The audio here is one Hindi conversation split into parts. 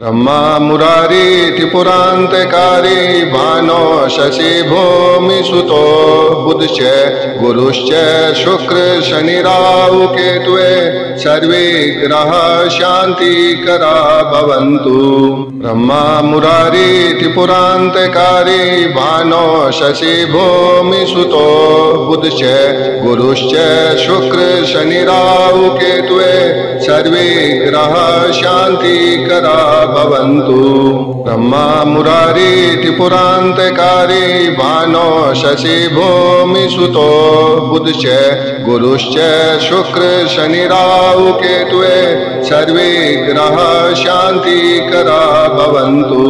ब्रह्मा मुरारी त्रिपुरान्तकारी भानो शशि भूमि सुतो बुधश्च गुरुश्च शुक्र शनि राहु केतुवे सर्वे ग्रह शान्तिकरा भवन्तु। ब्रह्मा मुरारी त्रिपुरान्तकारी भानो शशि भूमि सुतो बुधश्च गुरुश्च शुक्र शनि राहु केतुवे सर्वे ग्रह शान्तिकरा भवन्तु। ब्रह्मा मुरारी त्रिपुरान्तकारी भानो शशि भूमि सुतो बुधश्च गुरुश्च शुक्र शनि राहु केतुवे सर्वे ग्रह शान्तिकरा भवन्तु।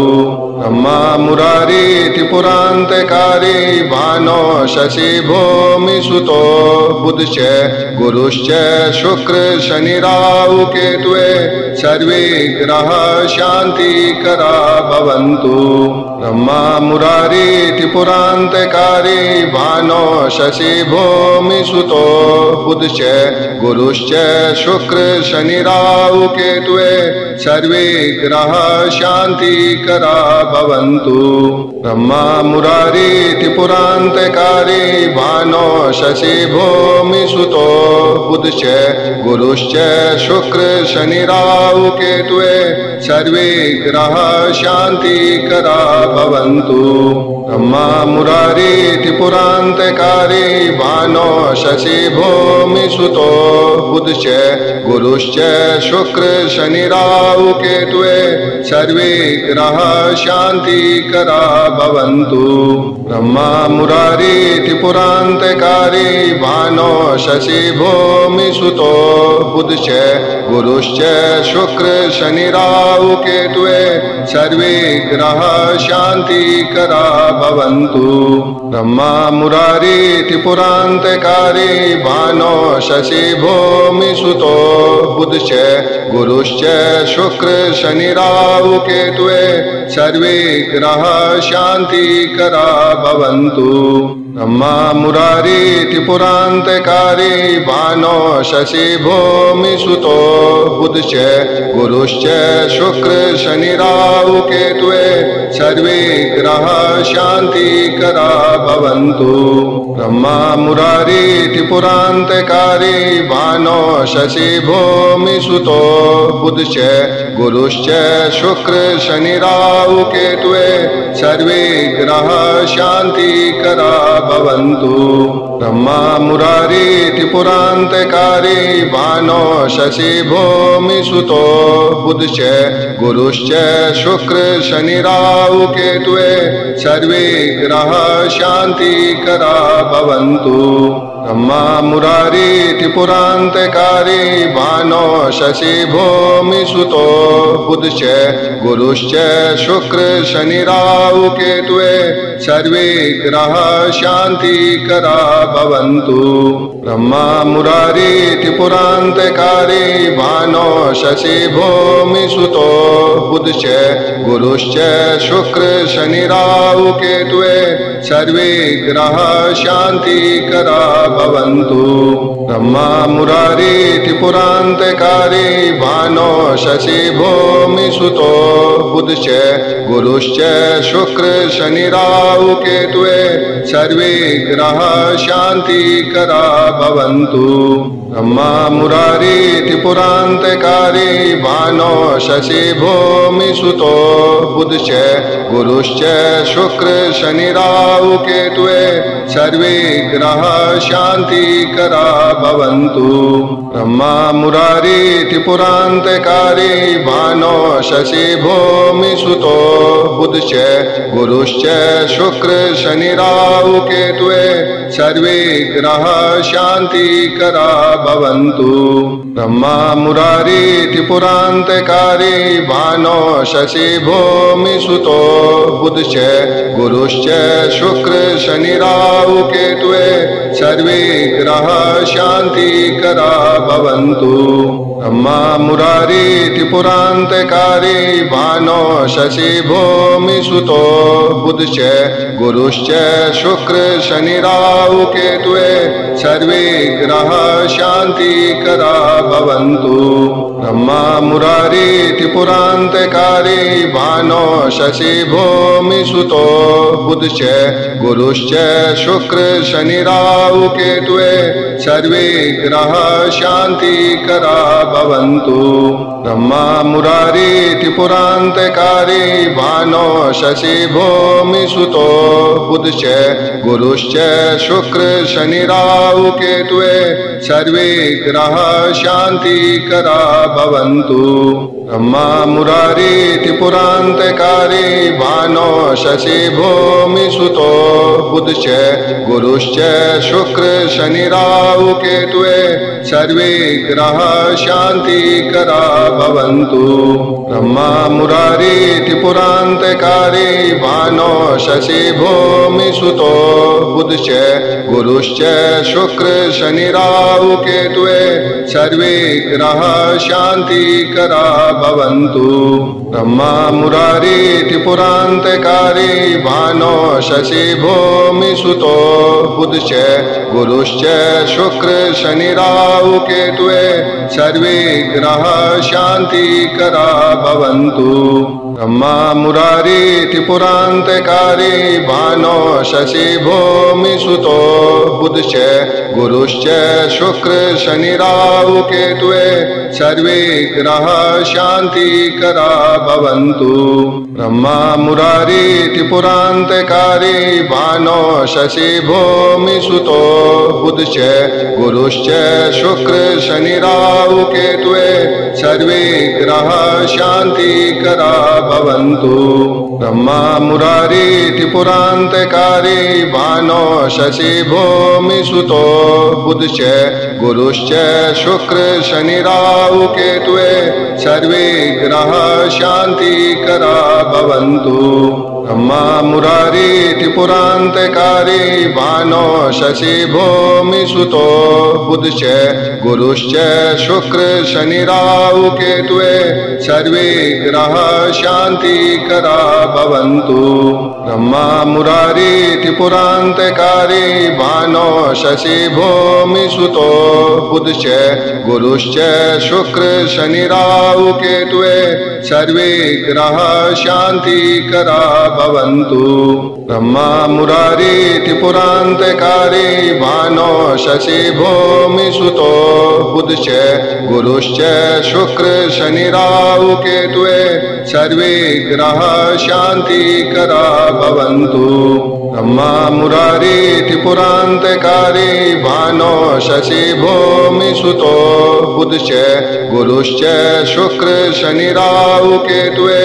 ब्रह्मा मुरारी त्रिपुरान्तकारी भानो शशि भूमि सुतो बुधश्च गुरुश्च शुक्र शनि राहु केतुवे सर्वे ग्रह शान्तिकरा भवन्तु। ब्रह्मा मुरारी त्रिपुरान्तकारी भानो शशि भूमि सुतो बुधश्च गुरुश्च शुक्र शनि राहु केतुवे सर्वे ग्रह शान्तिकरा भवन्तु। ब्रह्मा मुरारी त्रिपुरान्तकारी भानो शशि भूमि सुतो बुधश्च गुरुश्च शुक्र शनि राहु केतुवे सर्वे ग्रह शान्तिकरा भवन्तु। ब्रह्मा मुरारी त्रिपुरान्तकारी भानो शशि भूमि सुतो बुधश्च गुरुश्च शुक्र शनि राहु केतुवे सर्वे ग्रह शान्तिकरा भवन्तु। ब्रह्मा मुरारी त्रिपुरान्तकारी भानो शशि भूमि सुतो बुधश्च गुरुश्च शुक्र शनि राहु केतुवे सर्वे ग्रह शान्तिकरा भवन्तु। ब्रह्मा मुरारी त्रिपुरान्तकारी भानो शशि भूमि सुतो बुधश्च गुरुश्च शुक्र शनि राहु केतुवे सर्वे ग्रह शान्तिकरा भवन्तु। ब्रह्मा मुरारी त्रिपुरान्तकारी भानो शशि भूमि सुतो बुधश्च गुरुश्च शुक्र शनि राहु केतुवे सर्वे ग्रह शान्तिकरा भवन्तु। ब्रह्मा मुरारी त्रिपुरान्तकारी भानो शशि भूमि सुतो बुधश्च गुरुश्च शुक्र शनि राहु केतुवे सर्वे ग्रह शान्तिकरा भवन्तु। ब्रह्मा मुरारी त्रिपुरान्तकारी भानो शशि भूमि सुतो बुधश्च गुरुश्च शुक्र शनि राहु केतुवे सर्वे ग्रह शान्तिकरा भवन्तु। ब्रह्मा मुरारी त्रिपुरान्तकारी भानो शशि भूमि सुतो बुधश्च गुरुश्च शुक्र शनि राहु केतुवे सर्वे ग्रह शान्तिकरा भवन्तु। ब्रह्मा मुरारी त्रिपुरान्तकारी भानो शशि भूमि सुतो बुधश्च गुरुश्च शुक्र शनि राहु केतुवे सर्वे ग्रह शान्तिकरा भवन्तु। ब्रह्मा मुरारी त्रिपुरान्तकारी भानो शशि भूमि सुतो बुधश्च गुरुश्च शुक्र शनि राहु केतुवे सर्वे ग्रह शान्तिकरा भवन्तु। ब्रह्मा मुरारी त्रिपुरान्तकारी भानो शशि भूमि सुतो बुधश्च गुरुश्च शुक्र शनि राहु केतुवे सर्वे ग्रह शान्तिकरा भवन्तु। ब्रह्मा मुरारी त्रिपुरान्तकारी भानो शशि भूमि सुतो बुधश्च गुरुश्च शुक्र शनि राहु केतुवे सर्वे ग्रह शान्तिकरा भवन्तु। ब्रह्मा मुरारी त्रिपुरान्तकारी भानो शशि भूमि भूमि सुतो बुधश्च गुरुश्च शुक्र शनि राहु केतुवे सर्वे ग्रह शांतिकरा भवन्तु। ब्रह्मा मुरारी त्रिपुरान्तकारी भानो शशि भूमि सुतो बुधश्च गुरुश्च शुक्र शनि राहु केतुवे सर्वे ग्रह शांतिकरा भवन्तु। ब्रह्मा मुरारी त्रिपुरान्तकारी भानो शशि भूमि सुतो बुधश्च गुरुश्च शुक्र शनि राहु केतुवे सर्वे ग्रह शांतिकरा भवन्तु। ब्रह्मा मुरारी त्रिपुरान्तकारी भानो शशि भूमि सुतो बुधश्च गुरुश्च शुक्र शनि राहु केतुवे सर्वे ग्रह शांतिकरा भवन्तु। ब्रह्मा मुरारी त्रिपुरान्तकारी भानो शशि भूमि सुतो बुधश्च गुरुश्च शुक्र शनि राहु केतुवे सर्वे ग्रह शांतिकरा भवन्तु। ब्रह्मा मुरारी त्रिपुरान्तकारी भानो शशि भूमि सुतो बुधश्च गुरुश्च शुक्र शनि राहु केतुवे सर्वे ग्रह शांतिकरा भवन्तु। ब्रह्मा मुरारी त्रिपुरान्तकारी भानो शशि भूमि सुतो बुधश्च गुरुश्च शुक्र शनि राहु केतुवे सर्वे ग्रह शांतिकरा भवन्तु। ब्रह्मा मुरारी त्रिपुरान्तकारी भानो शशि भूमि सुतो बुधश्च गुरुश्च शुक्र शनि राहु केतुवे सर्वे ग्रह शांतिकरा भवन्तु। ब्रह्मा मुरारी त्रिपुरान्तकारी भानो शशि भूमि सुतो बुधश्च गुरुश्च शुक्र शनि राहु केतुवे सर्वे ग्रह शांतिकरा भवन्तु। ब्रह्मा मुरारी त्रिपुरान्तकारी भानो शशि भूमि सुतो बुधश्च गुरुश्च शुक्र शनि राहु केतुवे सर्वे ग्रह शांतिकरा भवन्तु। ब्रह्मा मुरारी त्रिपुरान्तकारी भानो शशि भूमि सुतो बुधश्च गुरुश्च शुक्र शनि राहु केतुवे सर्वे ग्रह शांतिकरा भवन्तु। ब्रह्मा मुरारी त्रिपुरान्तकारी भानो शशि भूमि सुतो बुधश्च गुरुश्च शुक्र शनि राहु केतुवे सर्वे ग्रह शांतिकरा भवन्तु। ब्रह्मा मुरारी त्रिपुरान्तकारी भानो शशि भूमि सुतो बुधश्च गुरुश्च शुक्र शनि राहु केतुवे सर्वे ग्रह शांतिकरा भवन्तु। ब्रह्मा मुरारी त्रिपुरान्तकारी भानो शशि भूमि सुतो बुधश्च गुरुश्च शुक्र शनि राहु केतुवे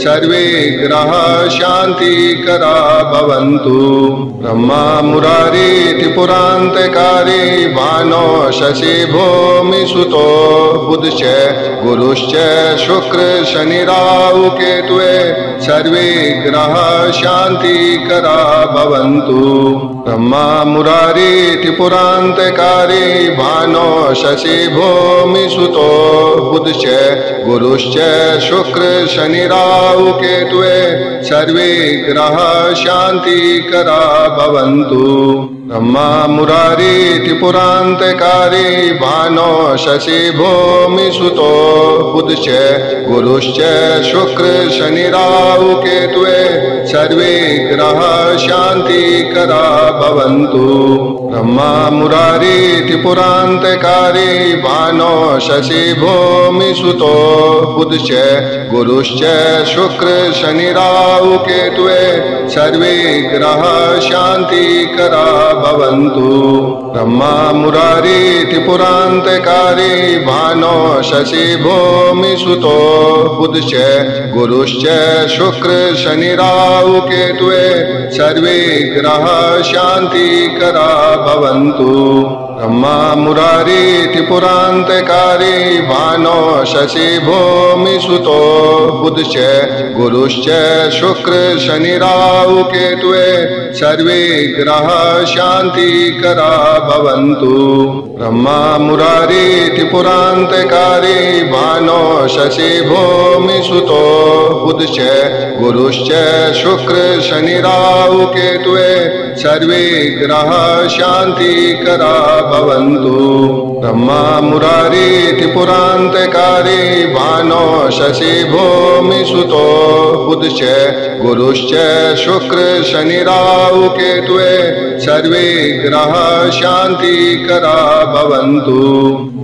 सर्वे ग्रह शांतिकरा भवन्तु। ब्रह्मा मुरारी त्रिपुरान्तकारी भानो शशि भूमि सुतो बुधश्च गुरुश्च शुक्र शनि राहु केतुवे सर्वे ग्रह शांतिकरा भवन्तु। ब्रह्मा मुरारी त्रिपुरान्तकारी भानो शशि भूमि सुतो बुधश्च गुरुश्च शुक्र शनि राहु केतुवे सर्वे ग्रह शांतिकरा भवन्तु। ब्रह्मा मुरारी त्रिपुरान्तकारी भानो शशि भूमि सुतो बुधश्च गुरुश्च शुक्र शनि राहु केतुवे सर्वे ग्रह शांतिकरा भवन्तु। ब्रह्मा मुरारी त्रिपुरान्तकारी भानो शशि भूमि सुतो बुधश्च गुरुश्च शुक्र शनि राहु केतुवे सर्वे ग्रह शांतिकरा भवन्तु। ब्रह्मा मुरारी त्रिपुरान्तकारी भानो शशि भूमि सुतो बुधश्च गुरुश्च शुक्र शनि राहु केतुवे सर्वे ग्रह शांतिकरा भवन्तु। ब्रह्मा मुरारी त्रिपुरान्तकारी भानो शशि भूमि सुतो बुधश्च गुरुश्च शुक्र शनि राहु केतुवे सर्वे ग्रह शान्तिकरा भवन्तु। ब्रह्मा मुरारी त्रिपुरान्तकारी भानो शशि भूमि सुतो बुधश्च गुरुश्च शुक्र शनि राहु केतुवे सर्वे ग्रह शान्तिकरा भवन्तु। ब्रह्मा मुरारी त्रिपुरान्तकारी भानो शशि भूमि सुतो बुधश्च गुरुश्च शुक्र शनि राहु केतुवे सर्वे ग्रह शान्तिकरा भवन्तु।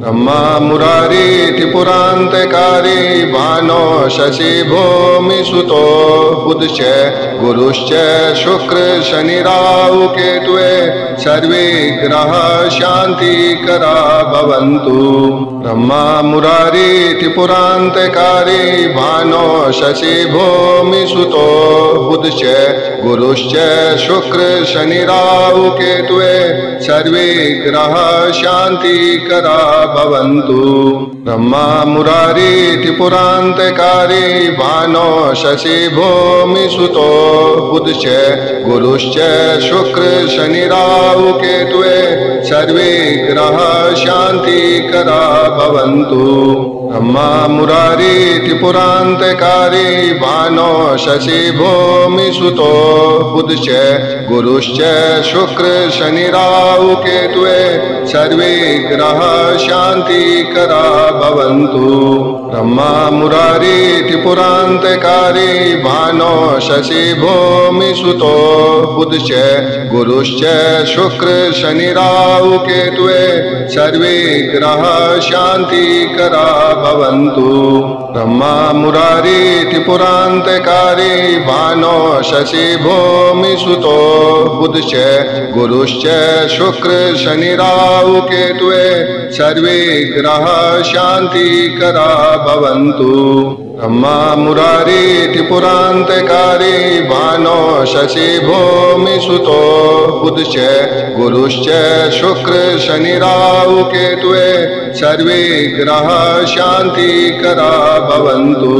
ब्रह्मा मुरारी त्रिपुरान्तकारी भानो शशि भूमि सुतो बुधश्च गुरुश्च शुक्र शनि राहु केतुवे सर्वे ग्रह शान्तिकरा भवन्तु। ब्रह्मा मुरारी त्रिपुरान्तकारी भानो शशि भूमि सुतो बुधश्च गुरुश्च शुक्र शनि राहु केतुवे सर्वे ग्रह शान्तिकरा भवन्तु। ब्रह्मा मुरारी त्रिपुरान्तकारी भानो शशि भूमि सुतो बुधश्च गुरुश्च शुक्र शनि राहु केतुवे सर्वे ग्रह शान्तिकरा भवन्तु। ब्रह्मा मुरारी त्रिपुरान्तकारी भानो शशि भूमि सुतो बुधश्च गुरुश्च शुक्र शनि राहु केतुवे सर्वे ग्रह शान्तिकरा भवन्तु। ब्रह्मा मुरारी त्रिपुरान्तकारी भानो शशि भूमि सुतो बुधश्च गुरुश्च शुक्र शनि राहु केतुवे सर्वे ग्रह शान्तिकरा भवन्तु। ब्रह्मा मुरारी त्रिपुरान्तकारी भानो शशि भूमि सुतो बुधश्च गुरुश्च शुक्र शनि राहु केतुवे सर्वे ग्रह शान्तिकरा भवन्तु। ब्रह्मा मुरारी त्रिपुरान्तकारी भानो शशि भूमि सुतो बुधश्च गुरुश्च शुक्र शनि राहु केतुवे सर्वे ग्रह शान्तिकरा भवन्तु।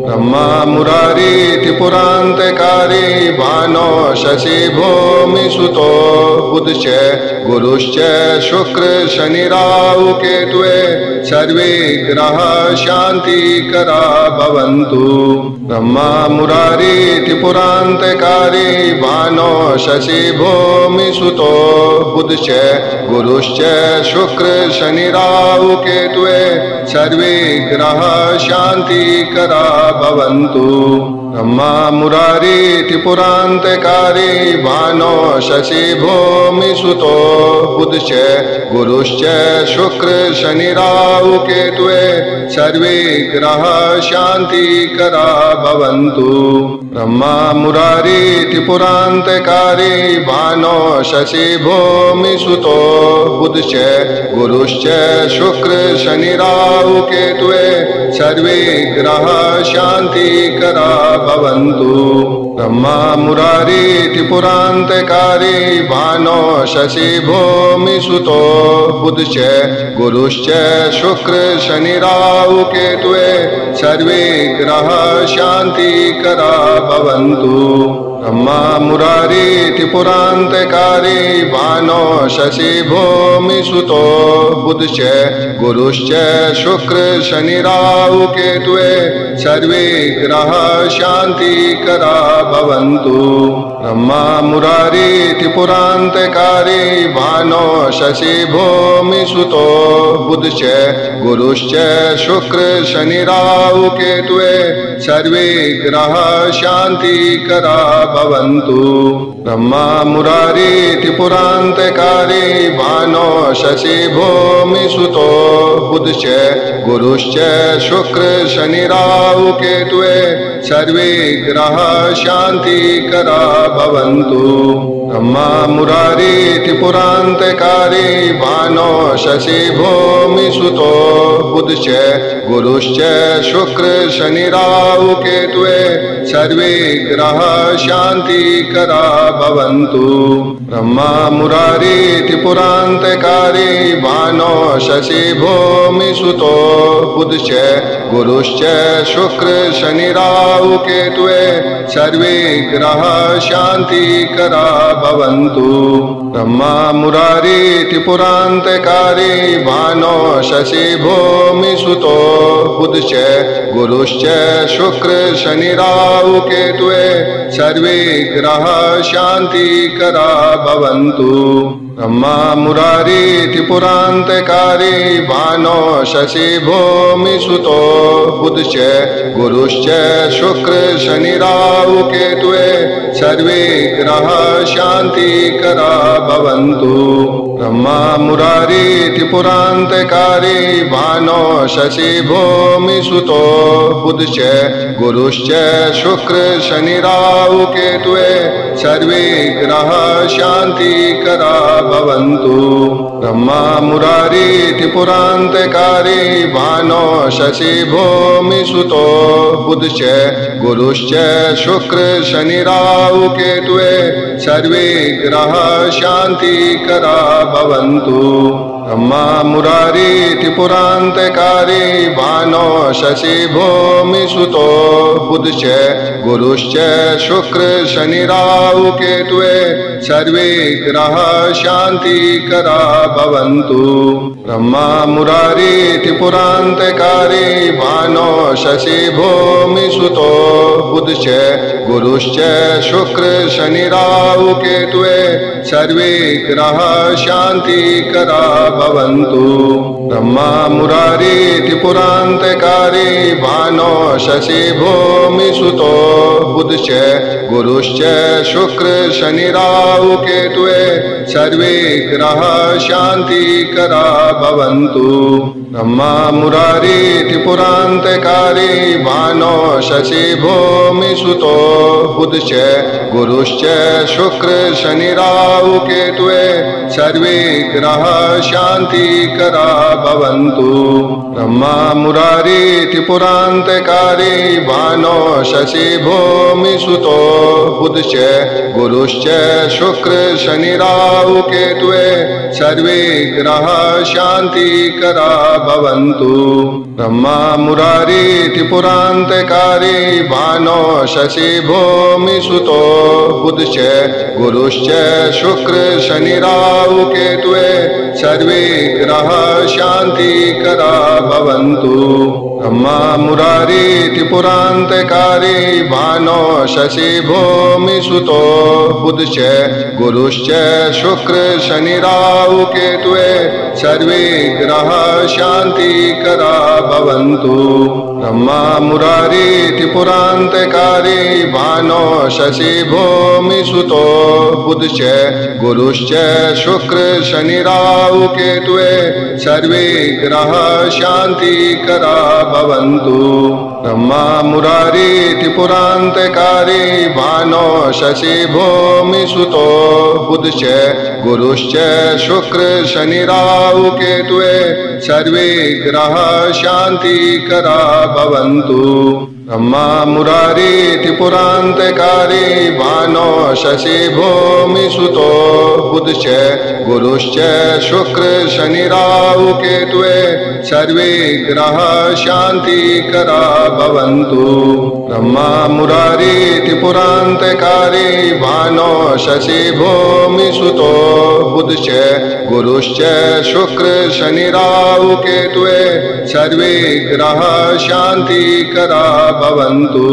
ब्रह्मा मुरारी त्रिपुरान्तकारी भानो शशि भूमि सुतो बुधश्च गुरुश्च शुक्र शनि राहु केतुवे सर्वे ग्रह शान्तिकरा भवन्तु। ब्रह्मा मुरारी त्रिपुरान्तकारी भानो शशि भूमि सुतो बुधश्च गुरुश्च शुक्र शनि राहु केतुवे सर्वे ग्रह शान्तिकरा भवन्तु। ब्रह्मा मुरारी त्रिपुरान्तकारी भानो शशि भूमि सुतो बुधश्च गुरुश्च शुक्र शनि राहु केतुवे सर्वे ग्रह शान्तिकरा भवन्तु। ब्रह्मा मुरारी त्रिपुरान्तकारी भानो शशि भूमि सुतो बुधश्च गुरुश्च शुक्र शनि राहु केतुवे सर्वे ग्रह शान्तिकरा भवन्तु। ब्रह्मा मुरारी त्रिपुरान्तकारी भानो शशि भूमि सुतो बुधश्च गुरुश्च शुक्र शनि राहु केतुवे सर्वे ग्रह शान्तिकरा भवन्तु। ब्रह्मा मुरारी त्रिपुरान्तकारी भानो शशि भूमि सुतो बुधश्च गुरुश्च शुक्र शनि राहु केतुवे सर्वे ग्रह शान्तिकरा भवन्तु। ब्रह्मा मुरारी त्रिपुरान्तकारी भानो शशि भूमि सुतो बुधश्च गुरुश्च शुक्र शनि राहु केतुवे सर्वे ग्रह शान्तिकरा भवन्तु। ब्रह्मा मुरारी त्रिपुरान्तकारी भानो शशि भूमि सुतो बुधश्च गुरुश्च शुक्र शनि राहु केतुवे सर्वे ग्रह शान्तिकरा भवन्तु। ब्रह्मा मुरारी पुरान्तकारी भानो शशि भूमि सुतो बुधश्च गुरुश्च शुक्र शनि राहु केतुवे सर्वे ग्रह शान्तिकरा भवन्तु। ब्रह्मा मुरारी पुरान्तकारी भानो शशि भूमि सुतो बुधश्च गुरुश्च शुक्र शनि राहु केतुवे सर्वे ग्रह शान्तिकरा भवन्तु। ब्रह्मा मुरारी पुरान्तकारी भानो शशि भूमि सुतो बुधश्च गुरुश्च शुक्र शनि राहु केतुवे सर्वे ग्रह शान्तिकरा भवन्तु। ब्रह्मा मुरारी पुरान्तकारी भानो शशि भूमि सुतो बुधश्च गुरुश्च शुक्र शनि राहु केतुवे सर्वे ग्रह शान्तिकरा भवन्तु। ब्रह्मा मुरारी पुरान्तकारी भानो शशि भूमि सुतो बुधश्च गुरुश्च शुक्र शनि राहु केतुवे सर्वे ग्रह शान्तिकरा भवन्तु। ब्रह्मा मुरारी पुरान्तकारी भानो शशि भूमि सुतो बुधश्च गुरुश्च शुक्र शनि राहु केतुवे सर्वे ग्रह शान्तिकरा भवन्तु। ब्रह्मा मुरारी पुरान्तकारी भानो शशि भूमि सुतो बुधश्च गुरुश्च शुक्र शनि राहु केतुवे सर्वे ग्रह शान्तिकरा भवन्तु। ब्रह्मा मुरारी पुरान्तकारी भानो शशि भूमि सुतो बुधश्च गुरुश्च शुक्र शनि राहु केतुवे सर्वे ग्रह शान्तिकरा भवन्तु। ब्रह्मा मुरारी पुरान्तकारी भानो शशि भूमि सुतो बुधश्च गुरुश्च शुक्र शनि राहु केतुवे सर्वे ग्रह शान्तिकरा भवन्तु। ब्रह्मा मुरारी पुरान्तकारी भानो शशि भूमि सुतो बुधश्च गुरुश्च शुक्र शनि राहु केतुवे सर्वे ग्रह शान्तिकरा भवन्तु। ब्रह्मा मुरारी पुरान्तकारी भानो शशि भूमि सुतो बुधश्च गुरुश्च शुक्र शनि राहु केतुवे सर्वे ग्रह शान्तिकरा भवन्तु। ब्रह्मा मुरारी पुरान्तकारी भानो शशि भूमि सुतो बुधश्च गुरुश्च शुक्र शनि राहु केतुवे सर्वे ग्रह शान्तिकरा भवन्तु। ब्रह्मा मुरारी पुरान्तकारी भानो शशि भूमि सुतो बुधश्च गुरुश्च शुक्र शनि राहु केतुवे सर्वे ग्रह शान्तिकरा भवन्तु। ब्रह्मा मुरारी पुरान्तकारी भानो शशि भूमि सुतो बुधश्च गुरुश्च शुक्र शनि राहु केतुवे सर्वे ग्रह शान्तिकरा भवन्तु। ब्रह्मा मुरारी पुरान्तकारी भानो शशि भूमि सुतो बुधश्च गुरुश्च शुक्र शनि राहु केतुवे सर्वे ग्रह शान्तिकरा भवन्तु। ब्रह्मा मुरारी पुरान्तकारी भानो शशि भूमि सुतो बुधश्च गुरुश्च शुक्र शनि राहु केतुवे सर्वे ग्रह शान्तिकरा भवन्तु। ब्रह्मा मुरारी पुरान्तकारी भानो शशि भूमि सुतो बुधश्च गुरुश्च शुक्र शनि राहु केतुवे सर्वे ग्रह शान्तिकरा भवन्तु।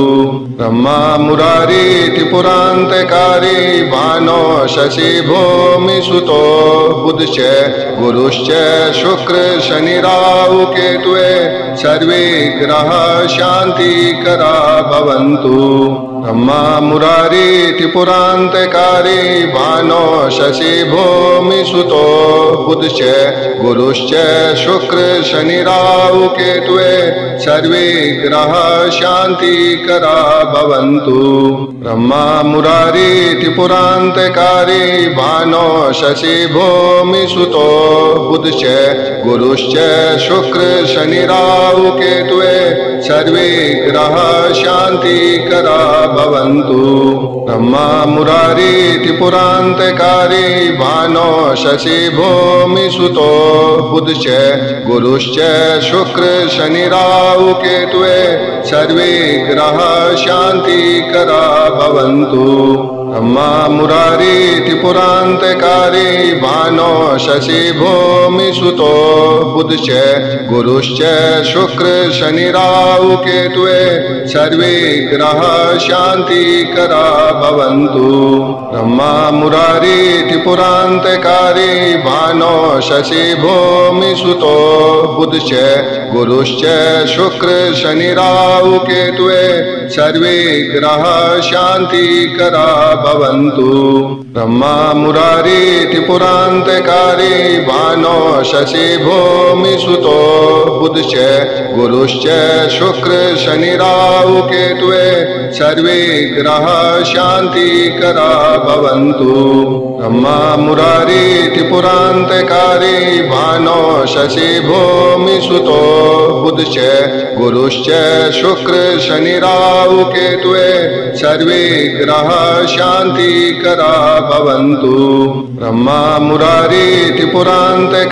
ब्रह्मा मुरारी पुरान्तकारी भानो शशि भूमि सुतो बुधश्च गुरुश्च शुक्र शनि राहु केतुवे सर्वे ग्रह शान्तिकरा भवन्तु। ब्रह्मा मुरारी त्रिपुरान्तकारी भानो शशि भूमि सुतो बुधश्च गुरुश्च शुक्र शनि राहु केतुवे सर्वे ग्रह शान्तिकरा भवन्तु। ब्रह्मा मुरारी त्रिपुरान्तकारी भानो शशि भूमि सुतो बुधश्च गुरुश्च शुक्र शनि राहु केतुवे सर्वे ग्रह शान्तिकरा भवन्तु। ब्रह्मा मुरारी त्रिपुरान्तकारी भानो शशि भूमि सुतो बुधश्च गुरुश्च शुक्र शनि राहु केतुवे सर्वे ग्रह शान्तिकरा भवन्तु। ब्रह्मा मुरारी त्रिपुरान्तकारी भानो शशि भूमि सुतो बुधश्च गुरुश्च शुक्र शनि राहु केतुवे सर्वे ग्रह शान्तिकरा भवन्तु। ब्रह्मा मुरारी त्रिपुरान्तकारी भानो शशि भूमि सुतो बुधश्च गुरुश्च शुक्र शनि राहु केतुवे सर्वे ग्रह शान्तिकरा भवन्तु। ब्रह्मा मुरारी त्रिपुरान्तकारी भानो शशि भूमि सुतो बुधश्च गुरुश्च शुक्र शनि राहु केतुवे सर्वे ग्रह शान्तिकरा भवन्तु। ब्रह्मा मुरारी त्रिपुरान्तकारी भानो शशि भूमि सुतो बुधश्च गुरुश्च शुक्र शनि राहु केतुवे सर्वे ग्रह शान्तिकरा भवन्तु। ब्रह्मा मुरारी त्रिपुरान्तकारी